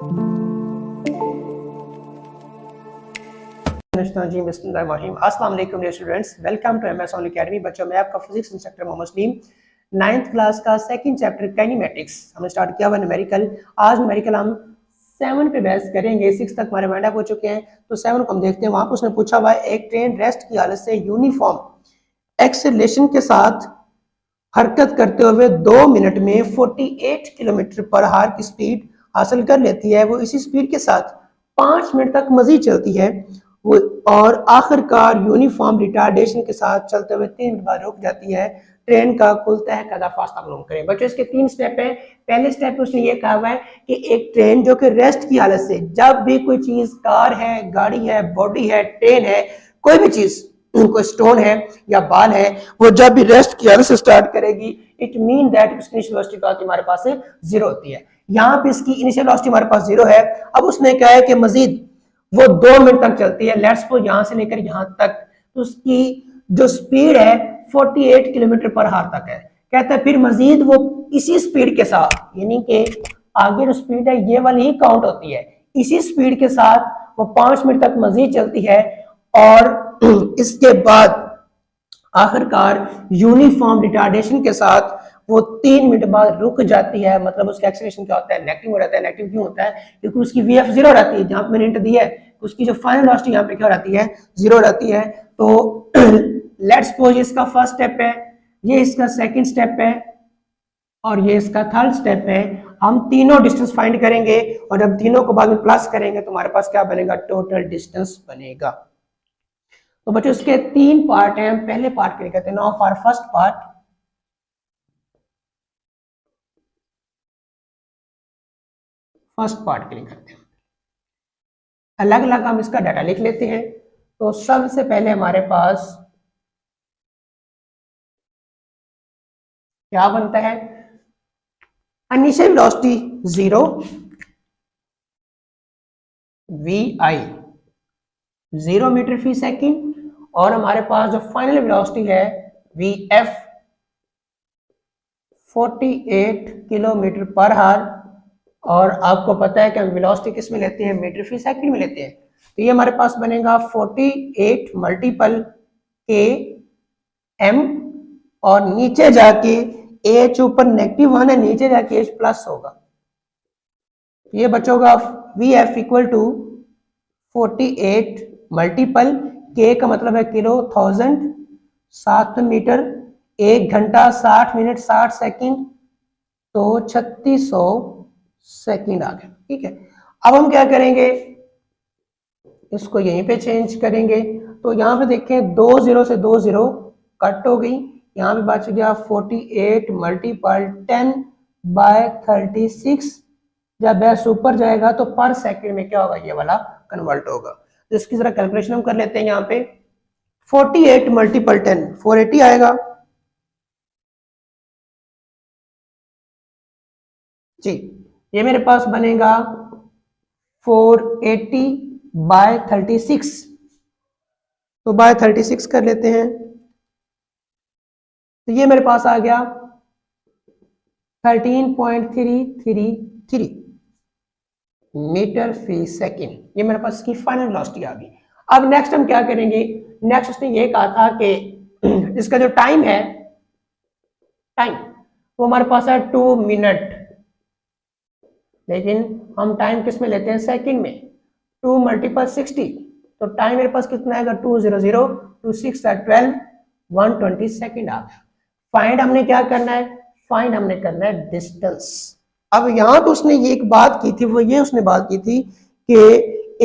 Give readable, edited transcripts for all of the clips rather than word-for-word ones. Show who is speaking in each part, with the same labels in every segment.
Speaker 1: जी बिस्मिल्लाहिर्रहमानिर्रहीम। अस्सलाम वालेकुम dear students, welcome to MS only academy. बच्चों, मैं आपका physics instructor Mohammad Salim. 9th class का सेकंड चैप्टर काइनेमेटिक्स हमने स्टार्ट किया हुआ न्यूमेरिकल। आज न्यूमेरिकल हम 7 पे बहस करेंगे। 6 तक हमारे वाइंड अप हो चुके हैं, तो 7 को हम देखते हैं। वहां पर उसने पूछा हुआ है, एक ट्रेन रेस्ट की हालत से यूनिफॉर्म एक्सेलरेशन के साथ हरकत करते हुए 2 मिनट में 48 किलोमीटर पर हार की स्पीड हासिल कर लेती है। वो इसी स्पीड के साथ 5 मिनट तक मजीद चलती है वो, और आखिरकार यूनिफॉर्म रिटार्डेशन के साथ चलते हुए 3 मिनट बाद रुक जाती है। ट्रेन का कुल तय करदा फासला मालूम करें। बच्चों, इसके 3 स्टेप हैं। पहले स्टेप में उसने ये कहा हुआ है कि एक ट्रेन जो कि रेस्ट की हालत से, जब भी कोई चीज, कार है, गाड़ी है, बॉडी है, ट्रेन है, कोई भी चीज, कोई स्टोन है या बाल है, वो जब भी रेस्ट की हालत से स्टार्ट करेगी, इट मीन दैट इसकी इनिशियल वेलोसिटी हमारे पास से 0 होती है। यहाँ पे इसकी इनिशियल वेलोसिटी हमारे पास 0 है। अब उसने कहा है कि मजीद वो 2 मिनट तक चलती है। लेट्स सपोज यहां से लेकर यहां तक, तो उसकी जो स्पीड है 48 किलोमीटर पर हार तक है। कहता है फिर मजीद वो इसी स्पीड के साथ, यानी कि आगे जो स्पीड है ये वाली ही काउंट होती है, इसी स्पीड के साथ वो 5 मिनट तक मजीद चलती है, और इसके बाद आखिरकार यूनिफॉर्म रिटार्डेशन के साथ वो 3 मिनट बाद रुक जाती है। मतलब उसका एक्सेलरेशन क्या होता है? नेगेटिव हो जाता है। नेगेटिव क्यों होता है? क्योंकि उसकी वीएफ 0 रहती है। जहां पे मैंने हिंट दी है, उसकी जो फाइनल वेलोसिटी यहाँ पे क्या रहती है? 0 रहती है। तो लेट्स सपोज इसका फर्स्ट स्टेप है, ये इसका सेकंड स्टेप है, और ये इसका थर्ड स्टेप है। हम तीनों डिस्टेंस फाइंड करेंगे, और जब तीनों को बाद में प्लस करेंगे तो हमारे पास क्या बनेगा? टोटल डिस्टेंस बनेगा। तो बच्चों, इसके 3 पार्ट हैं। पहले पार्ट के लिए कहते हैं now for first part. First part के लिए करते हैं अलग अलग, हम इसका डाटा लिख लेते हैं। तो सबसे पहले हमारे पास क्या बनता है? Initial velocity 0, V I 0 metre fee second, और हमारे पास जो फाइनल वेलोसिटी है V F 48 kilometre per hour. और आपको पता है कि हम वेलोसिटी किस में लेते हैं? मीटर फी सेकंड में लेते हैं। तो ये हमारे पास बनेगा 48 मल्टीपल के एम, और नीचे जाके एच ऊपर -1 है, नीचे जाके एच प्लस होगा। ये बचोगा V F equal to 48 multiple के का मतलब है किलो, 1000, 7 मीटर, 1 घंटा 60 मिनट 60 सेकंड, तो 3600 सेकंड आ गया। ठीक है, अब हम क्या करेंगे? इसको यहीं पे चेंज करेंगे। तो यहाँ पे देखें, 2 0 से 2 0 कट हो गई। यहाँ पे बच गया 48 मल्टीपल 10/36। जब एस ऊपर जाएगा तो पर सेकंड में क्या होगा? ये वाला कन्वर्ट होगा। तो इसकी जरा कैलकुलेशन हम कर लेते हैं। यहाँ पे 48 मल्टीपल 10 480 आएगा जी। ये मेरे पास बनेगा 480/36। तो बाय 36 कर लेते हैं, तो ये मेरे पास आ गया 13.333 मीटर फी सेकेंड। ये मेरे पास इसकी फाइनल वेलोसिटी आ गई। अब नेक्स्ट हम क्या करेंगे? नेक्स्ट उसने ये कहा था कि इसका जो टाइम है, टाइम वो हमारे पास है 2 मिनट, लेकिन हम टाइम किस में लेते हैं? सेकंड में। 2 मल्टीपल 60, तो टाइम मेरे पास कितना आएगा? 200 2 6 12 120 सेकंड आ गया। फाइंड हमने क्या करना है? फाइंड हमने करना है डिस्टेंस। अब यहाँ पे उसने ये एक बात की थी, वो ये उसने बात की थी कि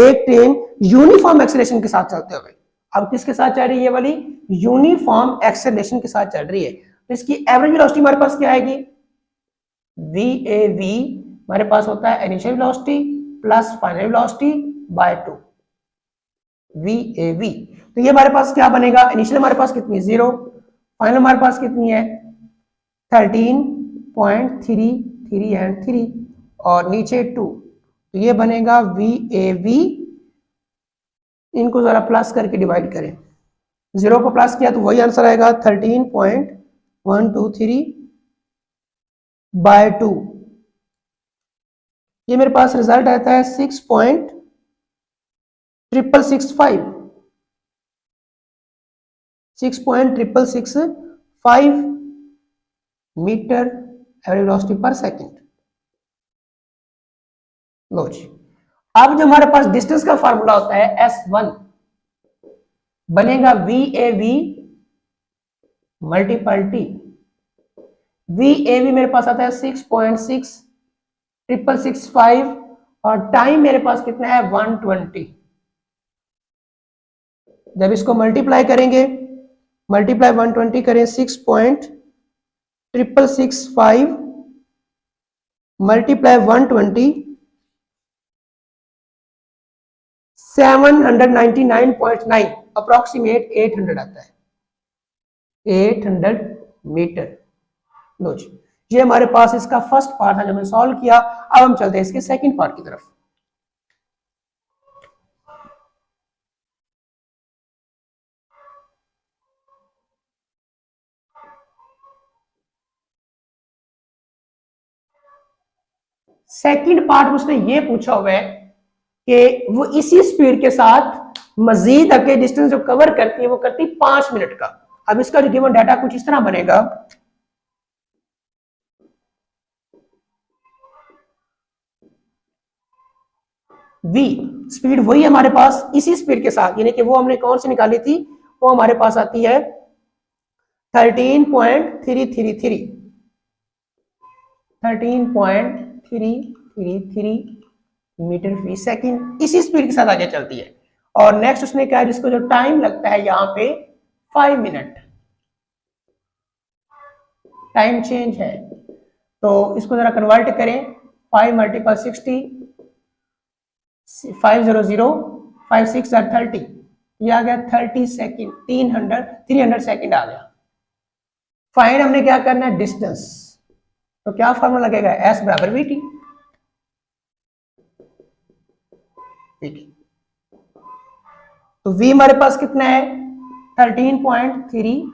Speaker 1: एक ट्रेन यूनिफॉर्म एक्सेलरेशन के साथ चलते हुए, अब किसके साथ चल रही है? ये वाली यूनिफॉर्म एक्सेलरेशन के साथ चल रही है। तो इसकी एवरेज वेलोसिटी हमारे पास क्या आएगी? वी ए वी हमारे पास होता है initial velocity plus final velocity bye 2, V A V. तो ये हमारे पास क्या बनेगा? इनिशियल हमारे पास कितनी? 0, फाइनल हमारे पास कितनी है? 13.33 एंड 3, और नीचे 2। तो ये बनेगा वी ए वी, इनको जरा प्लस करके डिवाइड करें। 0 को प्लस किया तो वही आंसर आएगा 13.123 बाय 2। ये मेरे पास रिजल्ट आता है 6.665 मीटर एवरेज वेलोसिटी पर सेकंड। लो जी, अब जो हमारे पास डिस्टेंस का फार्मूला होता है S1 बनेगा VAV मल्टीपल T। VAV मेरे पास आता है 6.665 और टाइम मेरे पास कितना है 120। जब इसको मल्टीप्लाई करेंगे, मल्टीप्लाई 120 करें 6.665 मल्टीप्लाई 120 799.9 अप्रोक्सीमेट 800 आता है, 800 मीटर। लो जी, ये हमारे पास इसका फर्स्ट पार्ट है जो मैंने सॉल्व किया। अब हम चलते हैं इसके सेकंड पार्ट की तरफ। सेकंड पार्ट में उसने ये पूछा हुआ है कि वो इसी स्पीड के साथ मजीद आगे डिस्टेंस जो कवर करती है वो करती 5 मिनट का। अब इसका जो गिवन डाटा कुछ इस तरह बनेगा, v स्पीड वही है हमारे पास इसी स्पीड के साथ, यानी कि वो हमने कौन सी निकाली थी, वो हमारे पास आती है 13.333 मीटर फी सेकंड, इसी स्पीड के साथ आगे चलती है। और नेक्स्ट उसने कहा जिसको जो टाइम लगता है यहाँ पे 5 मिनट टाइम चेंज है। तो इसको जरा कन्वर्ट करें, 5 मल्टीपल 60 500 5 6 30, ये आ गया 30 सेकेंड, 300 सेकेंड आ गया। फाइंड हमने क्या करना है डिस्टेंस, तो क्या फॉर्मूला लगेगा S बराबर VT। तो V हमारे पास कितना है 13.3,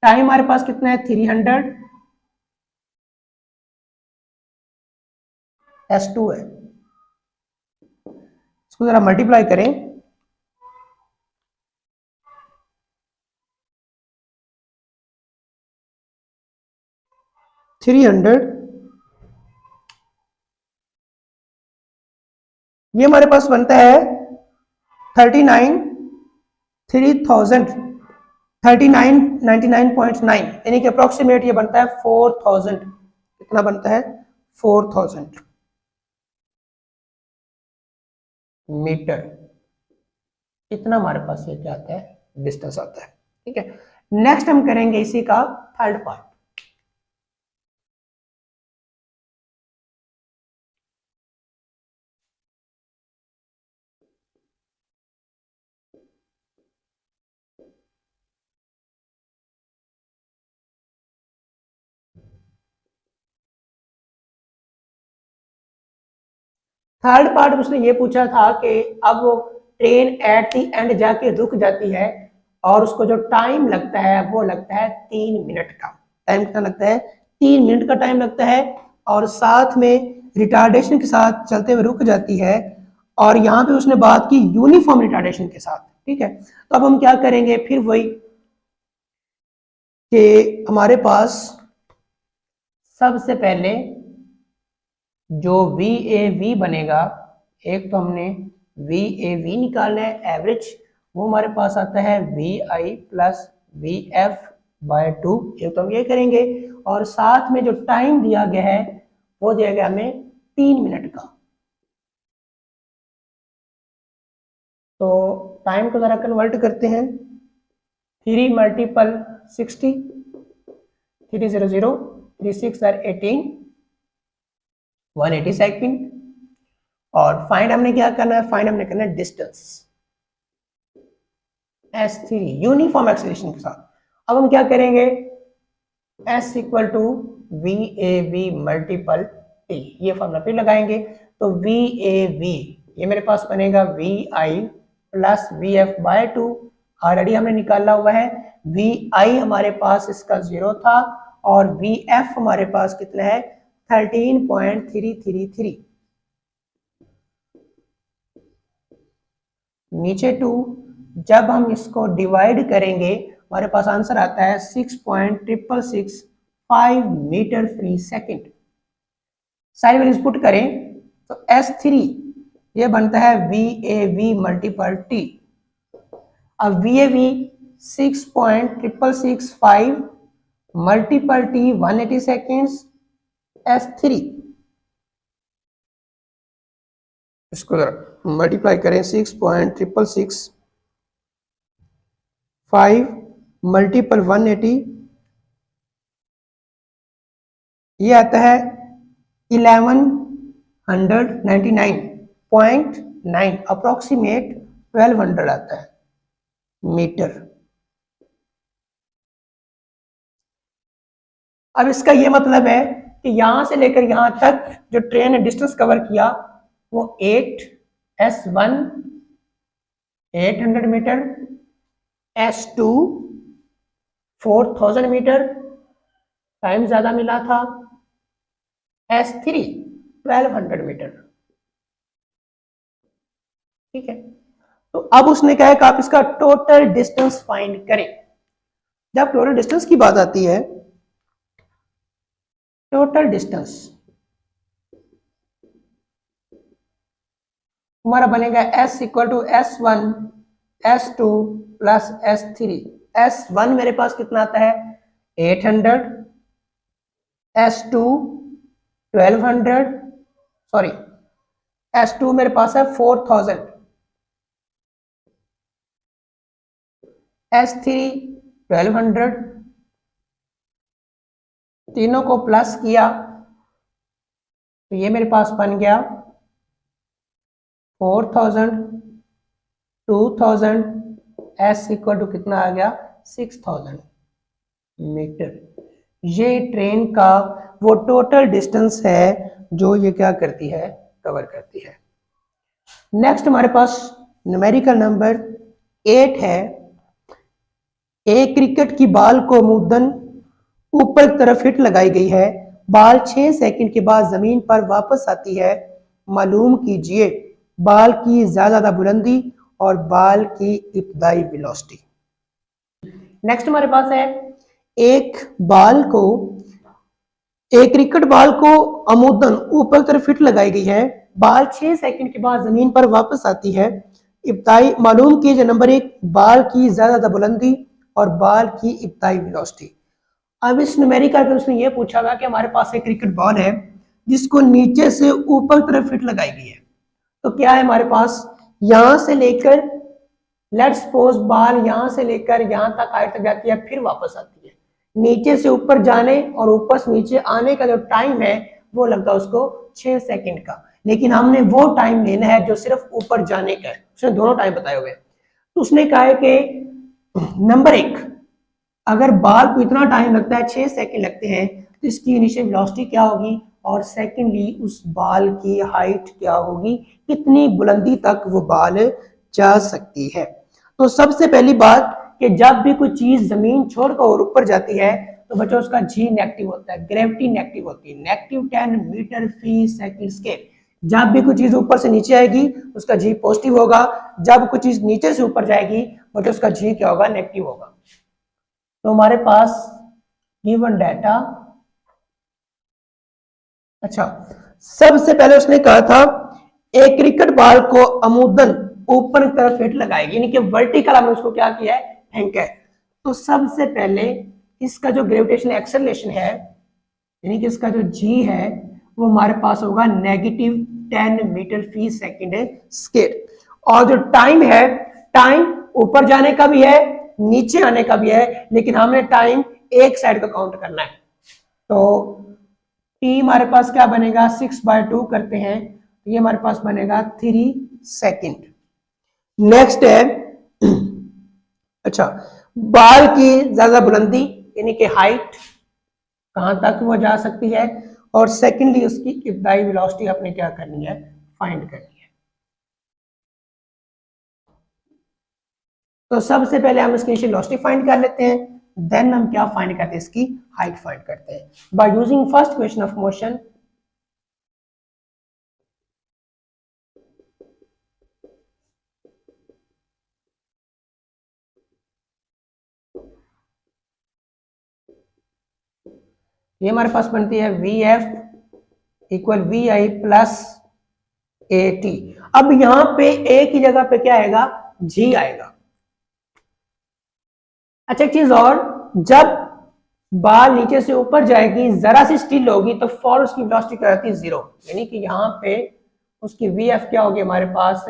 Speaker 1: टाइम हमारे पास कितना है 300, S2 है। इसको जरा मल्टीप्लाई करें, ये हमारे पास बनता है 39,99.9 यानी कि अप्रोक्सीमेट ये बनता है 4000। कितना बनता है 4000 मीटर। इतना हमारे पास ये क्या आता है डिस्टेंस आता है। ठीक है, नेक्स्ट हम करेंगे इसी का थर्ड पार्ट। थर्ड पार्ट में उसने ये पूछा था कि अब वो ट्रेन एट दी एंड जाके रुक जाती है और उसको जो टाइम लगता है वो लगता है 3 मिनट का। टाइम कितना लगता है 3 मिनट का टाइम लगता है और साथ में रिटार्डेशन के साथ चलते हुए रुक जाती है। और यहाँ पे उसने बात की यूनिफॉर्म रिटार्डेशन के साथ। ठीक है, तो अब हम क्या करेंगे फिर वही कि हमारे पास सबसे पहले जो VAV बनेगा, एक तो हमने VAV निकालना है एवरेज, वो हमारे पास आता है VI प्लस VF/2। एक तो हम ये करेंगे और साथ में जो टाइम दिया गया है वो दिया गया हमें 3 मिनट का। तो टाइम को जरा कन्वर्ट करते हैं, 3 मल्टीपल 60 300 3 6 18 180 सेकेंड। और फाइंड हमने क्या करना है, फाइंड हमने करना है डिस्टेंस S3 यूनिफॉर्म एक्सेलरेशन के साथ। अब हम क्या करेंगे S equal to VAV multiple T, ये फॉर्मूला फिर लगाएंगे। तो VAV ये मेरे पास बनेगा VI प्लस VF/2। ऑलरेडी हमने निकाला हुआ है, VI हमारे पास इसका 0 था और VF हमारे पास कितना है 13.333। नीचे 2, जब हम इसको डिवाइड करेंगे हमारे पास आंसर आता है 6.665 मीटर फी सेकेंड। सारी वैल्यूज पुट करें तो S3 ये बनता है VAV मल्टीपल T। अब VAV 6.665 multiple T 180 seconds S3, इसको जरा मल्टीप्लाई करें 6.665 मल्टीपल 180, ये आता है 1199.9 अप्रोक्सीमेट 1200 आता है मीटर। अब इसका ये मतलब है कि यहां से लेकर यहां तक जो ट्रेन ने डिस्टेंस कवर किया वो 8S1 800 metre, S2 4000 metre, time ज्यादा मिला था, S3 1200 मीटर। ठीक है, तो अब उसने कहा कि आप इसका टोटल डिस्टेंस फाइंड करें। जब टोटल डिस्टेंस की बात आती है, टोटल डिस्टेंस हमारा बनेगा S equal to S1 S2 plus S3। S1 मेरे पास कितना आता है 800, S2 1200, सॉरी S2 मेरे पास है 4000, S3 1200, तीनों को प्लस किया तो ये मेरे पास बन गया 4000 2000, S इक्वल टू कितना आ गया 6000 मीटर। ये ट्रेन का वो टोटल डिस्टेंस है जो ये क्या करती है, कवर करती है। नेक्स्ट हमारे पास न्यूमेरिकल नंबर 8 है। एक क्रिकेट की बॉल को मुद्दन ऊपर की तरफ हिट लगाई गई है, बॉल 6 सेकंड के बाद जमीन पर वापस आती है, मालूम कीजिए बॉल की ज्यादा बुलंदी और बॉल की इब्तदाई वेलोसिटी। नेक्स्ट हमारे पास है एक क्रिकेट बॉल को अमूदन ऊपर की तरफ हिट लगाई गई है, बॉल 6 सेकंड के बाद जमीन पर वापस आती है, इब्तदाई मालूम कीजिए नंबर 1 बॉल की ज्यादा बुलंदी और बॉल की इब्तदाई वेलोसिटी। अब इस न्यूमेरिकल पे उसने ये पूछा था कि हमारे पास एक क्रिकेट बॉल है जिसको नीचे से ऊपर की तरफ हिट लगाई गई है, तो क्या है हमारे पास यहां से लेकर लेट्स सपोज बॉल यहां से लेकर यहां तक हाइट तक जाती है, फिर वापस आती है। नीचे से ऊपर जाने और ऊपर से नीचे आने का जो टाइम है वो लगता है उसको 6 सेकंड का, लेकिन हमने वो टाइम लेना है जो सिर्फ ऊपर जाने का है। उसने दोनों टाइम बताए हुए, तो उसने कहा है कि नंबर 1 अगर बॉल को इतना टाइम लगता है 6 सेकंड लगते हैं तो इसकी इनिशियल वेलोसिटी क्या होगी, और सेकेंडली उस बॉल की हाइट क्या होगी, कितनी बुलंदी तक वो बॉल जा सकती है। तो सबसे पहली बात कि जब भी कोई चीज जमीन छोड़कर और ऊपर जाती है तो बच्चों उसका जी नेगेटिव होता है, ग्रेविटी नेगेटिव होती है, -10 मीटर फी सेकंड स्केयर। जब भी कोई चीज ऊपर से नीचे आएगी उसका जी पॉजिटिव होगा, जब कोई चीज नीचे से ऊपर जाएगी बच्चों उसका जी क्या होगा, नेगेटिव होगा। तो हमारे पास गिवन डाटा, अच्छा सबसे पहले उसने कहा था एक क्रिकेट बॉल को अमूदन ऊपर की तरफ हिट लगाएगी, यानी कि वर्टिकल हमने उसको क्या किया है, फेंका है। तो सबसे पहले इसका जो ग्रेविटेशनल एक्सेलरेशन है, यानी कि इसका जो जी है वो हमारे पास होगा -10 मीटर फी सेकेंड स्केयर, और जो टाइम है, टाइम ऊपर जाने का भी है नीचे आने का भी है, लेकिन हमने टाइम एक साइड का काउंट करना है। तो टी हमारे पास क्या बनेगा, 6/2 करते हैं तो ये हमारे पास बनेगा 3 सेकेंड। नेक्स्ट है अच्छा बॉल की ज्यादा बुलंदी यानी कि हाइट कहां तक वो जा सकती है, और सेकेंडली उसकी इब्तदाई वेलोसिटी अपने क्या करनी है, फाइंड करनी है। तो सबसे पहले हम इसकी इनिशियल वेलोसिटी फाइंड कर लेते हैं, देन हम क्या फाइंड करते हैं, इसकी हाइट फाइंड करते हैं by using first equation of motion ये हमारे पास बनती है V F equal V I plus A T. अब यहां पे ए की जगह पे क्या आएगा, जी आएगा। अच्छा एक चीज और, जब बाल नीचे से ऊपर जाएगी, जरा सी स्टिल होगी, तो फॉर उसकी वेलोसिटी क्या रहती है, जीरो। यानी कि यहाँ पे उसकी वी एफ क्या होगी हमारे पास,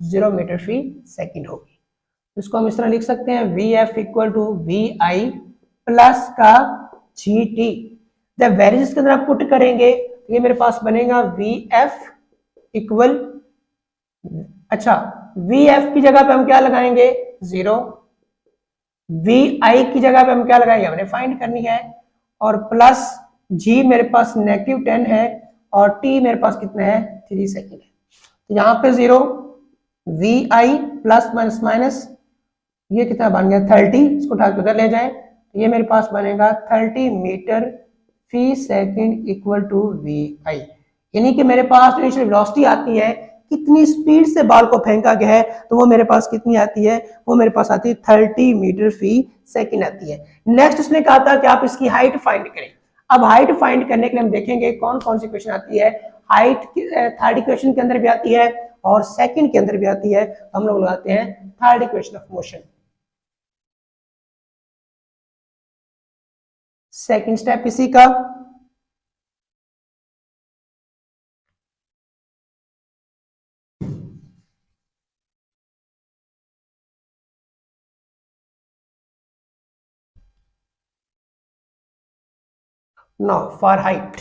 Speaker 1: 0 मीटर फी सेकेंड होगी। इसको हम इस तरह लिख सकते हैं, V F equal to V I plus का जी टी। जब वैल्यूज के अंदर आप पुट करेंगे तो ये मेरे पास बनेगा वी एफ इक्वल, अच्छा वी एफ की जगह पे हम क्या लगाएंगे, 0। वी आई की जगह पे हम क्या लगाएंगे, हमने फाइंड करनी है, और प्लस जी मेरे पास -10 है, और टी मेरे पास कितना है, 3 सेकेंड है। तो यहाँ पे 0, V I plus minus minus, ये कितना बन गया 30, इसको उठा के उधर ले जाए, तो ये मेरे पास बनेगा 30 metre fee second equal to V I. यानी कि मेरे पास इनिशियल वेलोसिटी आती है, कितनी स्पीड से बाल को फेंका गया है, तो वो मेरे पास कितनी आती है, वो मेरे पास आती है 30 मीटर फी सेकेंड आती है। नेक्स्ट उसने कहा था कि आप इसकी हाइट फाइंड करें। अब हाइट फाइंड करने के लिए हम देखेंगे कौन कौन सी क्वेश्चन आती है। हाइट थर्ड इक्वेशन के अंदर भी आती है और सेकंड के अंदर भी आती है। हम लोग लगाते हैं third equation of motion. Second step इसी का, no for height.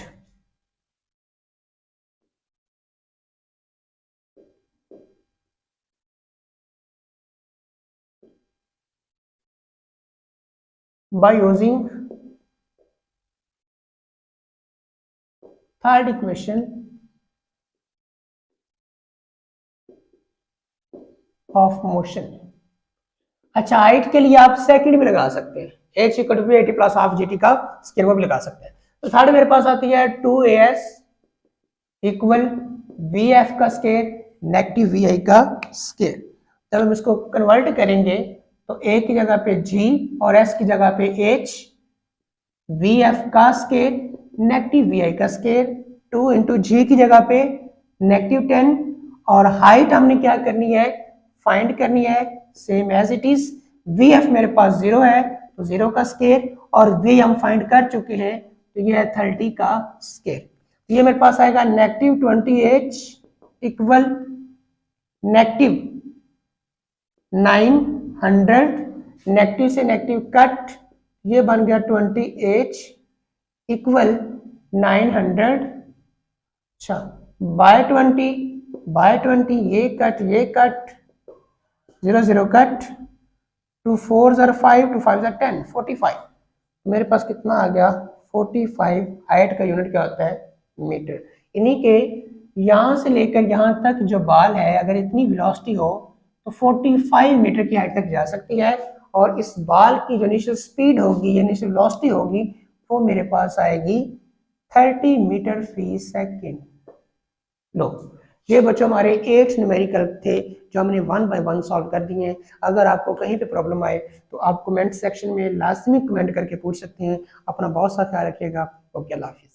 Speaker 1: by using third equation of motion। अच्छा हाइट के लिए आप सेकंड भी लगा सकते हैं, h equal to 80 plus half G T का स्केयर वो भी लगा सकते हैं। तो थर्ड मेरे पास आती है 2as इक्वल वी एफ का स्केयर नेगेटिव वी आई का स्केयर। जब हम इसको कन्वर्ट करेंगे तो a की जगह पे g और s की जगह पे h, वी एफ का स्केयर नेगेटिव वी आई का स्केयर, 2 इंटू जी की जगह पे -10, और हाइट हमने क्या करनी है, फाइंड करनी है, same as it is. V F मेरे पास 0 है तो 0 का स्केयर, और वी हम फाइंड कर चुके हैं तो ये है 30 का स्केयर। ये मेरे पास आएगा -20h इक्वल -900, नेगेटिव से नेगेटिव कट, ये बन गया 20h इक्वल 900, अच्छा बाय 20 ये कट 0 0 कट, 2 4 ज़र 5, 2 5 ज़र 10, 45। मेरे पास कितना आ गया 45। हाइट का यूनिट क्या होता है, मीटर। इन्हीं के यहाँ से लेकर यहाँ तक जो बाल है, अगर इतनी वेलोसिटी हो तो 45 मीटर की हाइट तक जा सकती है, और इस बाल की जो इनिशियल स्पीड होगी, इनिशियल वेलोसिटी होगी, वो मेरे पास आएगी 30 मीटर फी सेकेंड। लो ये बच्चों हमारे 8 न्यूमेरिकल थे जो हमने 1 बाय 1 सॉल्व कर दिए हैं। अगर आपको कहीं पे प्रॉब्लम आए तो आप कमेंट सेक्शन में लाजमी कमेंट करके पूछ सकते हैं। अपना बहुत सा ख्याल रखिएगा। ओके, अल्लाह हाफिज़।